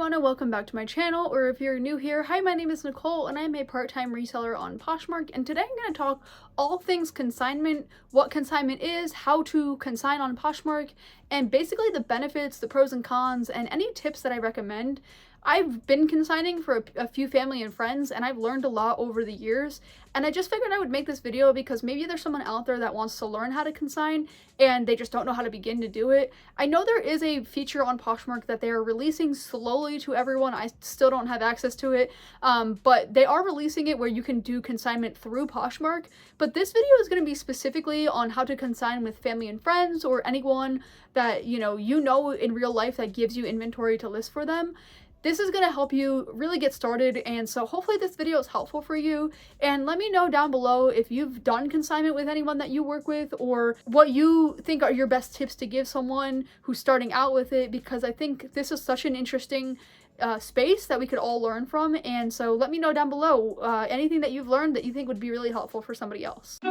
everyone and welcome back to my channel, or if you're new here, hi, my name is Nicole and I'm a part-time reseller on Poshmark, and today I'm going to talk all things consignment, what consignment is, how to consign on Poshmark, and basically the benefits, the pros and cons, and any tips that I recommend. I've been consigning for a few family and friends, and I've learned a lot over the years, and I just figured I would make this video because maybe there's someone out there that wants to learn how to consign and they just don't know how to begin to do it. I know there is a feature on Poshmark that they are releasing slowly to everyone. I still don't have access to it, but they are releasing it where you can do consignment through Poshmark. But this video is going to be specifically on how to consign with family and friends, or anyone that you know in real life that gives you inventory to list for them. This is going to help you really get started, and so hopefully this video is helpful for you. And let me know down below if you've done consignment with anyone that you work with, or what you think are your best tips to give someone who's starting out with it, because I think this is such an interesting space that we could all learn from. And so let me know down below anything that you've learned that you think would be really helpful for somebody else.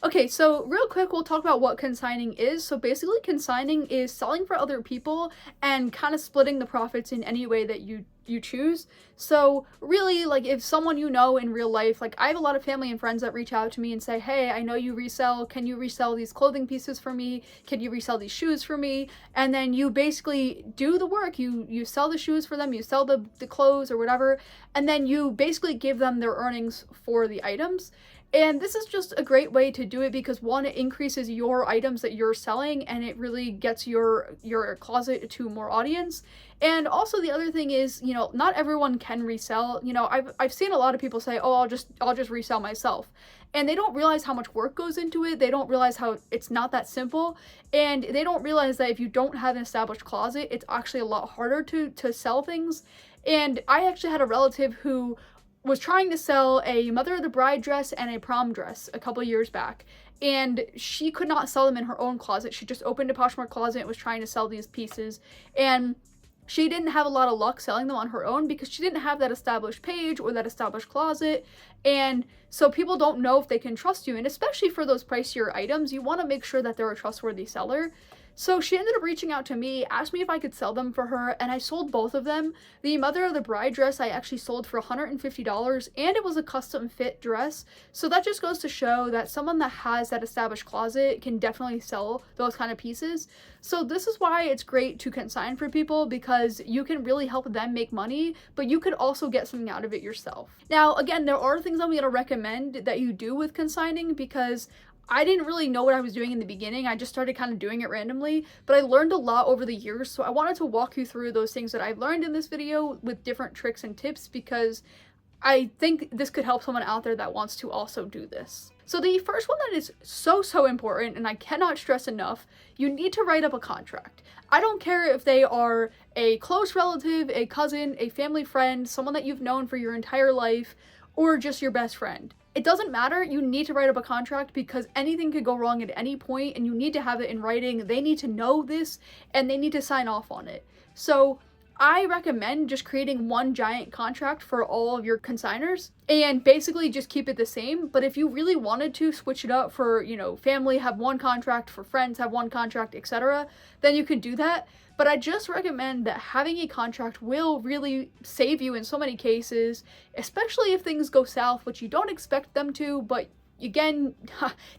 Okay, so real quick, we'll talk about what consigning is. So basically, consigning is selling for other people and kind of splitting the profits in any way that you choose. So really, like, if someone you know in real life, like I have a lot of family and friends that reach out to me and say, hey, I know you resell, can you resell these clothing pieces for me? Can you resell these shoes for me? And then you basically do the work, you sell the shoes for them, you sell the clothes or whatever, and then you basically give them their earnings for the items. And this is just a great way to do it because, one, it increases your items that you're selling, and it really gets your closet to more audience. And also the other thing is, not everyone can resell. I've seen a lot of people say, oh, I'll just resell myself. And they don't realize how much work goes into it. They don't realize how it's not that simple. And they don't realize that if you don't have an established closet, it's actually a lot harder to sell things. And I actually had a relative who was trying to sell a mother of the bride dress and a prom dress a couple years back, and she could not sell them in her own closet. She just opened a Poshmark closet and was trying to sell these pieces, and she didn't have a lot of luck selling them on her own because she didn't have that established page or that established closet. And so people don't know if they can trust you, and especially for those pricier items, you want to make sure that they're a trustworthy seller. So she ended up reaching out to me, asked me if I could sell them for her, and I sold both of them. The mother of the bride dress I actually sold for $150, and it was a custom fit dress. So that just goes to show that someone that has that established closet can definitely sell those kind of pieces. So this is why it's great to consign for people, because you can really help them make money, but you could also get something out of it yourself. Now, again, there are things I'm going to recommend that you do with consigning, because I didn't really know what I was doing in the beginning. I just started kind of doing it randomly, but I learned a lot over the years. So I wanted to walk you through those things that I've learned in this video with different tricks and tips, because I think this could help someone out there that wants to also do this. So the first one that is so important, and I cannot stress enough, you need to write up a contract. I don't care if they are a close relative, a cousin, a family friend, someone that you've known for your entire life, or just your best friend. It doesn't matter, you need to write up a contract because anything could go wrong at any point, and you need to have it in writing. They need to know this, and they need to sign off on it. So I recommend just creating one giant contract for all of your consigners and basically just keep it the same. But if you really wanted to switch it up for, family, have one contract, for friends, have one contract, etc., then you could do that. But I just recommend that having a contract will really save you in so many cases, especially if things go south, which you don't expect them to, but again,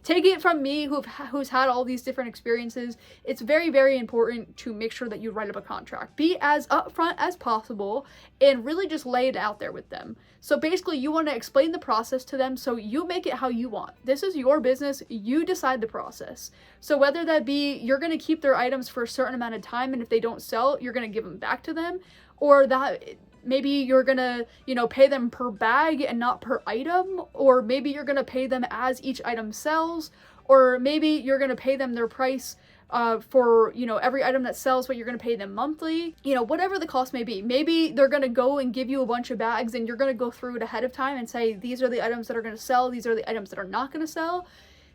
take it from me who's had all these different experiences. It's very important to make sure that you write up a contract. Be as upfront as possible and really just lay it out there with them. So basically, you want to explain the process to them so you make it how you want. This is your business, you decide the process. So whether that be you're going to keep their items for a certain amount of time, and if they don't sell, you're going to give them back to them, or that maybe you're gonna, pay them per bag and not per item, or maybe you're gonna pay them as each item sells, or maybe you're gonna pay them their price for, every item that sells, but you're gonna pay them monthly, whatever the cost may be. Maybe they're gonna go and give you a bunch of bags, and you're gonna go through it ahead of time and say, these are the items that are gonna sell, these are the items that are not gonna sell.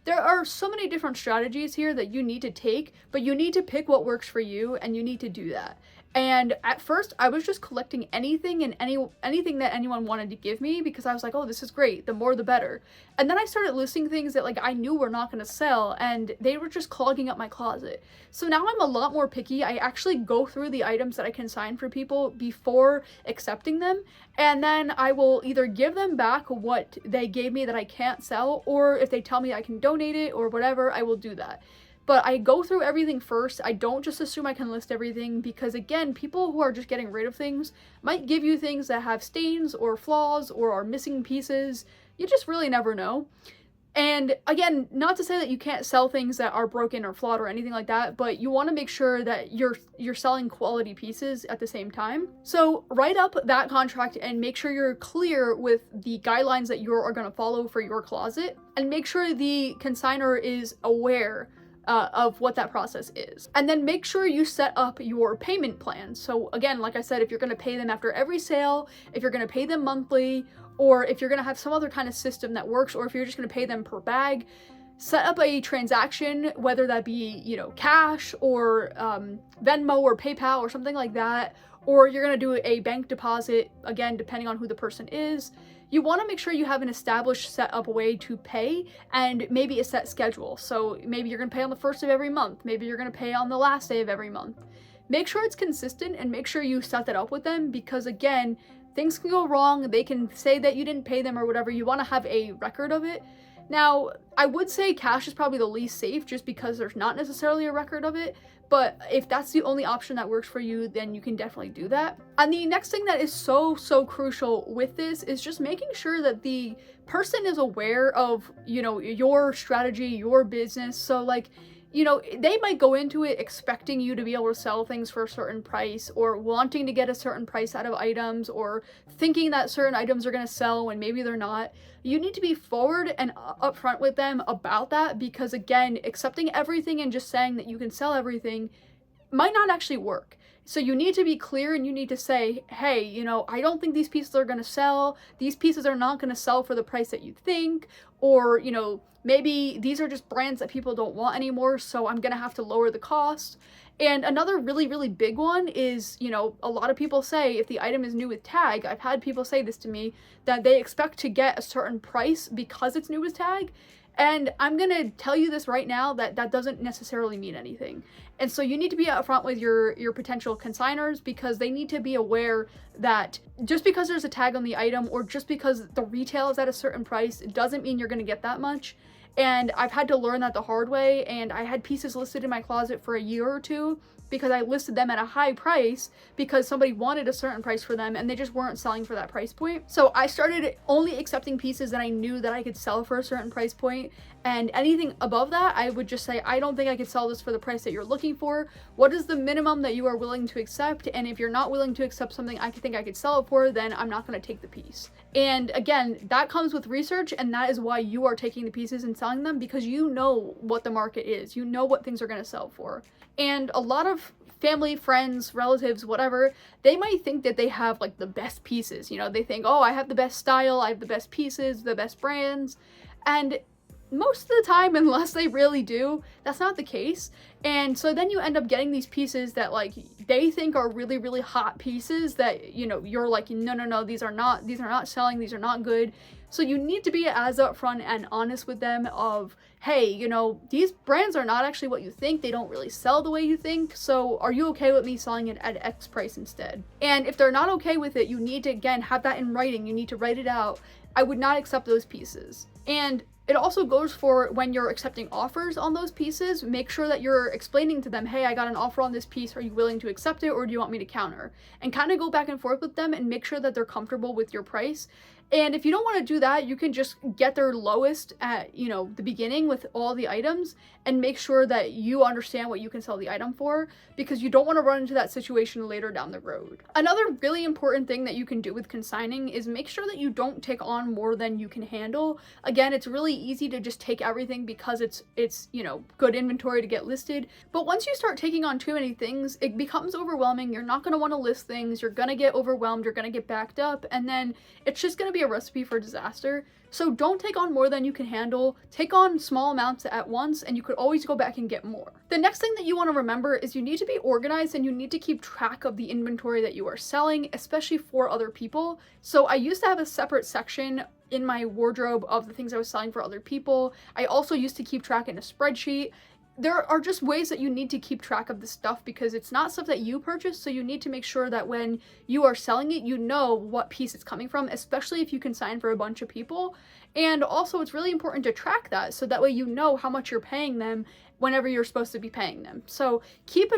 there are so many different strategies here that you need to take, but you need to pick what works for you, and you need to do that. And at first, I was just collecting anything and anything that anyone wanted to give me, because I was like, oh, this is great. The more, the better. And then I started listing things that like I knew were not going to sell, and they were just clogging up my closet. So now I'm a lot more picky. I actually go through the items that I consign for people before accepting them, and then I will either give them back what they gave me that I can't sell, or if they tell me I can donate it or whatever, I will do that. But I go through everything first. I don't just assume I can list everything, because again, people who are just getting rid of things might give you things that have stains or flaws or are missing pieces. You just really never know. And again, not to say that you can't sell things that are broken or flawed or anything like that, but you want to make sure that you're selling quality pieces at the same time. So write up that contract and make sure you're clear with the guidelines that you are going to follow for your closet, and make sure the consignor is aware of what that process is. And then make sure you set up your payment plan. So again, like I said, if you're going to pay them after every sale, if you're going to pay them monthly, or if you're going to have some other kind of system that works, or if you're just going to pay them per bag, set up a transaction, whether that be, you know, cash or Venmo or PayPal or something like that, or you're going to do a bank deposit, again, depending on who the person is. You want to make sure you have an established set up way to pay, and maybe a set schedule. So maybe you're going to pay on the first of every month. Maybe you're going to pay on the last day of every month. Make sure it's consistent, and make sure you set that up with them, because again, things can go wrong. They can say that you didn't pay them or whatever. You want to have a record of it. Now, I would say cash is probably the least safe, just because there's not necessarily a record of it. But if that's the only option that works for you, then you can definitely do that. And the next thing that is so crucial with this is just making sure that the person is aware of, you know, your strategy, your business. So like, you know, they might go into it expecting you to be able to sell things for a certain price, or wanting to get a certain price out of items, or thinking that certain items are going to sell when maybe they're not. You need to be forward and upfront with them about that, because again, accepting everything and just saying that you can sell everything might not actually work. So you need to be clear, and you need to say, hey, you know, I don't think these pieces are going to sell. These pieces are not going to sell for the price that you think, or, you know, maybe these are just brands that people don't want anymore, so I'm going to have to lower the cost. And another really big one is, you know, a lot of people say if the item is new with tag, I've had people say this to me, that they expect to get a certain price because it's new with tag. And I'm going to tell you this right now, that that doesn't necessarily mean anything. And so you need to be upfront with your potential consigners, because they need to be aware that just because there's a tag on the item, or just because the retail is at a certain price, it doesn't mean you're going to get that much. And I've had to learn that the hard way, and I had pieces listed in my closet for a year or two because I listed them at a high price because somebody wanted a certain price for them and they just weren't selling for that price point. So I started only accepting pieces that I knew that I could sell for a certain price point, and anything above that, I would just say, I don't think I could sell this for the price that you're looking for. What is the minimum that you are willing to accept? And if you're not willing to accept something I think I could sell it for, then I'm not going to take the piece. And again, that comes with research, and that is why you are taking the pieces and selling them, because you know what the market is. You know what things are going to sell for. And a lot of family, friends, relatives, whatever, they might think that they have like the best pieces. You know, they think, oh, I have the best style, I have the best pieces, the best brands. And most of the time, unless they really do, that's not the case. And so then you end up getting these pieces that like they think are really hot pieces that, you know, you're like, no, these are not selling, these are not good. So you need to be as upfront and honest with them of, hey, you know, these brands are not actually what you think. They don't really sell the way you think. So are you okay with me selling it at X price instead? And if they're not okay with it, you need to, again, have that in writing. You need to write it out. I would not accept those pieces. And it also goes for when you're accepting offers on those pieces. Make sure that you're explaining to them, hey, I got an offer on this piece. Are you willing to accept it, or do you want me to counter? And kind of go back and forth with them and make sure that they're comfortable with your price. And if you don't want to do that, you can just get their lowest at, you know, the beginning with all the items, and make sure that you understand what you can sell the item for, because you don't want to run into that situation later down the road. Another really important thing that you can do with consigning is make sure that you don't take on more than you can handle. Again, it's really easy to just take everything because it's, you know, good inventory to get listed. But once you start taking on too many things, it becomes overwhelming. You're not going to want to list things. You're going to get overwhelmed. You're going to get backed up. And then it's just going to be a recipe for disaster. So don't take on more than you can handle. Take on small amounts at once, and you could always go back and get more. The next thing that you want to remember is you need to be organized and you need to keep track of the inventory that you are selling, especially for other people. So I used to have a separate section in my wardrobe of the things I was selling for other people. I also used to keep track in a spreadsheet. There are just ways that you need to keep track of this stuff because it's not stuff that you purchase, so you need to make sure that when you are selling it, you know what piece it's coming from, especially if you consign for a bunch of people. And also, it's really important to track that so that way you know how much you're paying them whenever you're supposed to be paying them. So keep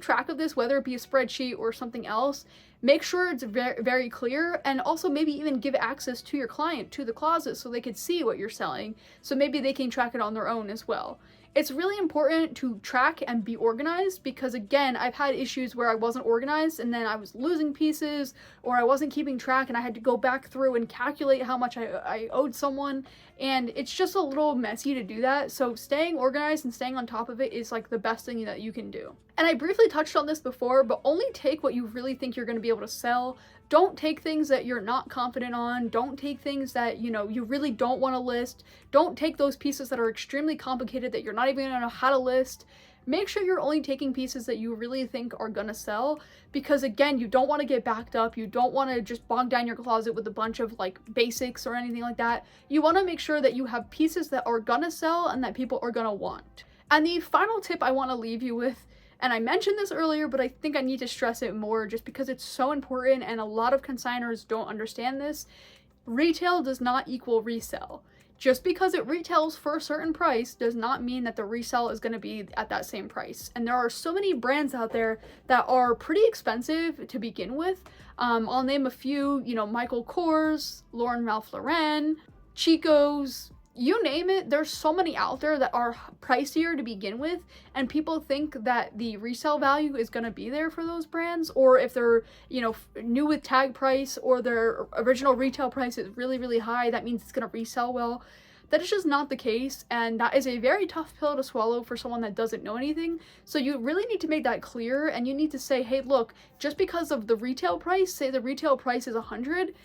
track of this, whether it be a spreadsheet or something else. Make sure it's very, very clear, and also maybe even give access to your client to the closet so they could see what you're selling, so maybe they can track it on their own as well. It's really important to track and be organized because, again, I've had issues where I wasn't organized and then I was losing pieces or I wasn't keeping track and I had to go back through and calculate how much I owed someone, and it's just a little messy to do that. So staying organized and staying on top of it is like the best thing that you can do. And I briefly touched on this before, but only take what you really think you're going to be able to sell. Don't take things that you're not confident on. Don't take things that, you know, you really don't want to list. Don't take those pieces that are extremely complicated that you're not even going to know how to list. Make sure you're only taking pieces that you really think are going to sell because, again, you don't want to get backed up. You don't want to just bog down your closet with a bunch of like basics or anything like that. You want to make sure that you have pieces that are going to sell and that people are going to want. And the final tip I want to leave you with, and I mentioned this earlier, but I think I need to stress it more just because it's so important and a lot of consigners don't understand this. Retail does not equal resale. Just because it retails for a certain price does not mean that the resale is going to be at that same price. And there are so many brands out there that are pretty expensive to begin with. I'll name a few, you know, Michael Kors, Lauren Ralph Lauren, Chico's, you name it. There's so many out there that are pricier to begin with, and people think that the resale value is going to be there for those brands, or if they're, you know, new with tag price or their original retail price is really, really high, that means it's going to resell well. That is just not the case, and that is a very tough pill to swallow for someone that doesn't know anything. So you really need to make that clear, and you need to say, hey, look, just because of the retail price, say the retail price is 100,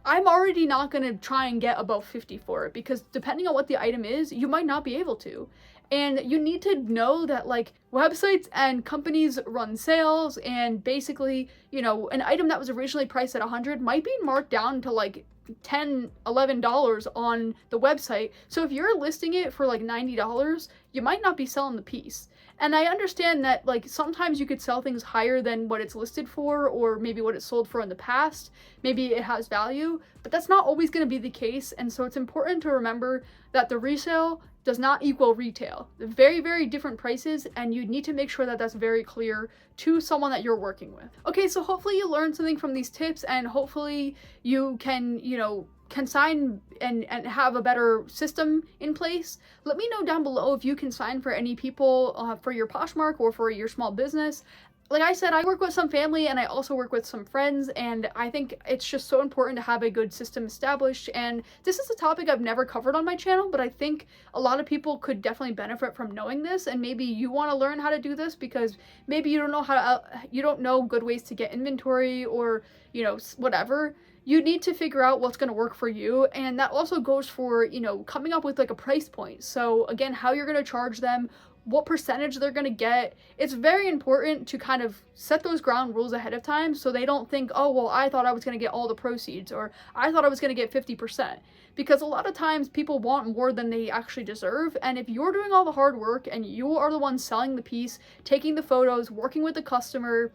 I'm already not going to try and get above 50 for it because depending on what the item is, you might not be able to. And you need to know that like websites and companies run sales, and basically, you know, an item that was originally priced at 100 might be marked down to like $10, $11 on the website. So if you're listing it for like $90, you might not be selling the piece. And I understand that like sometimes you could sell things higher than what it's listed for, or maybe what it's sold for in the past. Maybe it has value, but that's not always going to be the case. And so it's important to remember that the resale does not equal retail. They're very, very different prices, and you need to make sure that that's very clear to someone that you're working with. Okay, so hopefully you learned something from these tips, and hopefully you can, you know, consign and have a better system in place. Let me know down below if you consign for any people for your Poshmark or for your small business. Like I said, I work with some family and I also work with some friends, and I think it's just so important to have a good system established. And this is a topic I've never covered on my channel, but I think a lot of people could definitely benefit from knowing this, and maybe you want to learn how to do this because maybe you don't know you don't know good ways to get inventory, or, you know, whatever. You need to figure out what's going to work for you, and that also goes for, you know, coming up with like a price point. So again, how you're going to charge them, what percentage they're going to get. It's very important to kind of set those ground rules ahead of time so they don't think, oh, well, I thought I was going to get all the proceeds, or I thought I was going to get 50%. Because a lot of times people want more than they actually deserve, and if you're doing all the hard work and you are the one selling the piece, taking the photos, working with the customer,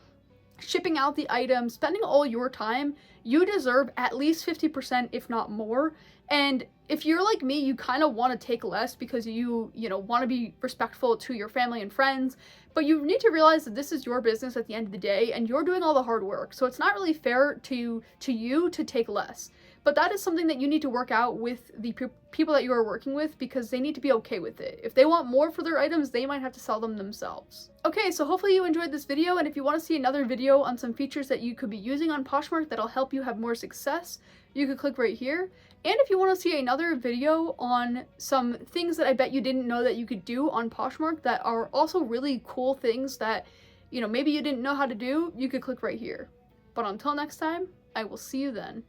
shipping out the item, spending all your time, you deserve at least 50%, if not more. And if you're like me, you kind of want to take less because you know, want to be respectful to your family and friends, but you need to realize that this is your business at the end of the day, and you're doing all the hard work. So it's not really fair to you to take less. But that is something that you need to work out with the people that you are working with, because they need to be okay with it. If they want more for their items, they might have to sell them themselves. Okay, so hopefully you enjoyed this video, and if you want to see another video on some features that you could be using on Poshmark that'll help you have more success, you could click right here. And if you want to see another video on some things that I bet you didn't know that you could do on Poshmark that are also really cool things that, you know, maybe you didn't know how to do, you could click right here. But until next time, I will see you then.